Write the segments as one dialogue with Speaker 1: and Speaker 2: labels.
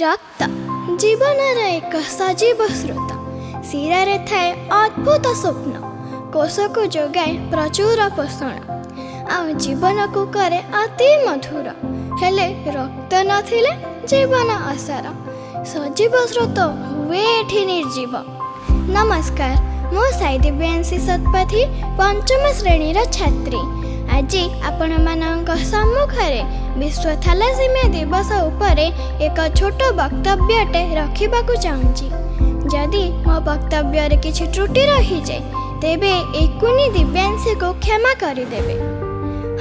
Speaker 1: रक्त जीवनर एक सजीव स्रोत। शिरारे थाए अद्भुत स्वप्न, कोश को जोगाए प्रचुर पोषण, आ जीवन को करे अति मधुर। हेले रक्त नथिले जीवन असार, सजीव स्रोत हुए एठी निर्जीव। नमस्कार, मो साई दिव्यांशी सतपथी पंचम श्रेणीर छात्री। आज आपण मानक सम्मुखरे विश्व थैलासेमिया दिवस उपरे एक छोट वक्तव्यटे रखिबाकू चाहूँगी। जदि मो वक्तव्य किछि त्रुटि रही जाए तेबे एकुनी दिव्यांशी को क्षमा करदेवे।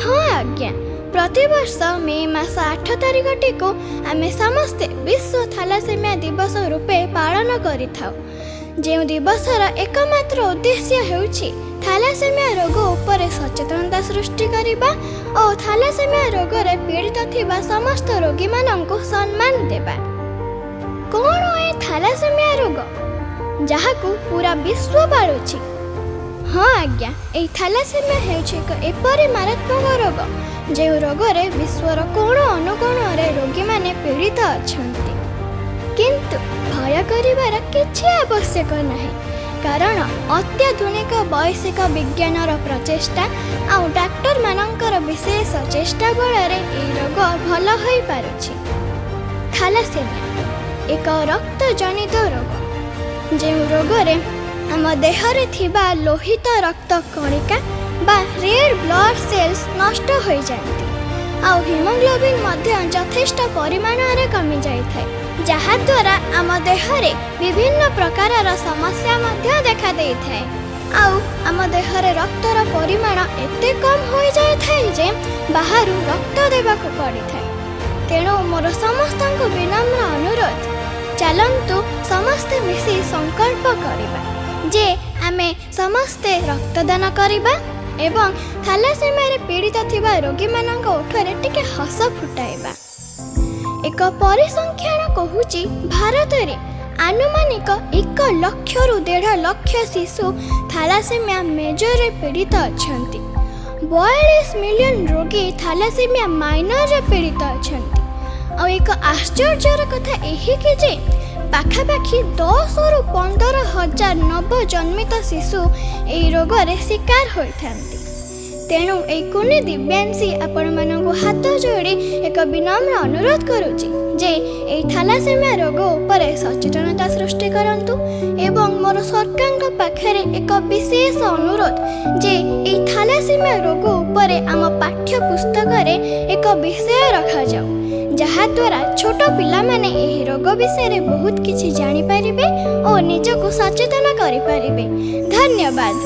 Speaker 1: हाँ आज्ञा, प्रतिवर्ष मे मास 8 तारिखटी को आम समस्ते विश्व थैलासेमिया दिवस रूपे पालन करिथाउ। जो दिवसर एकमात्र उद्देश्य हेउछि थैलासेमिया रोग उपरे सचेतनता सृष्टि करिबा और थैलासेमिया रोग रे पीड़ित थिबा समस्त रोगी माननकु सम्मान देबा। कोन ए थैलासेमिया रोग जहाकु पूरा विश्व बाळुछि? हाँ आज्ञा, ए थैलासेमिया हेउछि एक एपरि मारात्मक रोग जे रोग रे विश्वर कोण अनुकोण रे रोगी माने पीड़ित अछंती। किंतु भय करिवार किछि आवश्यक नाही, कारण अत्याधुनिक वैश्विक विज्ञानर प्रचेष्टा आ डाक्टर मानकर विशेष चेष्टा बଳରେ ଏହି ରୋଗ ଭଲ ହୋଇପାରୁଛି। ଥାଲାସେମିଆ ଏକ ରକ୍ତଜନିତ ରୋଗ, ଯେଉଁ ରୋଗରେ ଆମ ଦେହରେ ଥିବା ଲୋହିତ ରକ୍ତ କଣିକା ବା ରେଡ୍ ବ୍ଲଡ୍ ସେଲ୍ସ ନଷ୍ଟ ହୋଇଯାନ୍ତି ଆଉ ହିମୋଗ୍ଲୋବିନ୍ ମଧ୍ୟ ଯଥେଷ୍ଟ ପରିମାଣରେ କମି ଯାଇଥାଏ, ଯାହାଦ୍ୱାରା ଆମ ଦେହରେ ବିଭିନ୍ନ ପ୍ରକାରର ସମସ୍ୟା ମଧ୍ୟ ଦେଖା ଦେଇଥାଏ। ଆଉ ଆମ ଦେହରେ ରକ୍ତର ପରିମାଣ ଏତେ କମ୍ ହୋଇଯାଇଥାଏ ଯେ ବାହାରୁ ରକ୍ତ ଦେବାକୁ ପଡ଼ିଥାଏ। ତେଣୁ ମୋର ସମସ୍ତଙ୍କୁ ବିନମ୍ର ଅନୁରୋଧ, ଚାଲନ୍ତୁ ସମସ୍ତେ ମିଶି ସଂକଳ୍ପ କରିବା ଯେ ଆମେ ସମସ୍ତେ ରକ୍ତଦାନ କରିବା ଏବଂ ଥାଲାସେମିଆରେ ପୀଡ଼ିତ ଥିବା ରୋଗୀମାନଙ୍କ ଓଠରେ ଟିକେ ହସ ଫୁଟାଇବା। ଏକ ପରିସଂଖ୍ୟାନ କହୁଛି ଭାରତରେ ଆନୁମାନିକ 1 ଲକ୍ଷରୁ 1.5 ଲକ୍ଷ ଶିଶୁ ଥାଲାସେମିଆ ମେଜରରେ ପୀଡ଼ିତ ଅଛନ୍ତି। 42 ମିଲିୟନ ରୋଗୀ ଥାଲାସେମିଆ ମାଇନରରେ ପୀଡ଼ିତ ଅଛନ୍ତି। ଆଉ ଏକ ଆଶ୍ଚର୍ଯ୍ୟର କଥା ଏହିକି ଯେ ପାଖାପାଖି 10ରୁ 15 ହଜାର ନବଜନ୍ମିତ ଶିଶୁ ଏହି ରୋଗରେ ଶିକାର ହୋଇଥାନ୍ତି। ତେଣୁ ଏହି କୁନି ଦିବ୍ୟାଂଶୀ ଆପଣମାନଙ୍କୁ ହାତ ଯୋଡ଼ି ଏକ ବିନମ୍ର ଅନୁରୋଧ କରୁଛି ଯେ ଏହି ଥାଲାସେମିଆ ରୋଗ ଉପରେ ସଚେତନତା ସୃଷ୍ଟି କରନ୍ତୁ ଏବଂ ମୋର ସରକାରଙ୍କ ପାଖରେ ଏକ ବିଶେଷ ଅନୁରୋଧ ଯେ ଏହି ଥାଲାସେମିଆ ରୋଗ ଉପରେ ଆମ ପାଠ୍ୟ ପୁସ୍ତକରେ ଏକ ବିଷୟ ରଖାଯାଉ, ଯାହାଦ୍ୱାରା ଛୋଟ ପିଲାମାନେ ଏହି ରୋଗ ବିଷୟରେ ବହୁତ କିଛି ଜାଣିପାରିବେ ଓ ନିଜକୁ ସଚେତନ କରିପାରିବେ। ଧନ୍ୟବାଦ।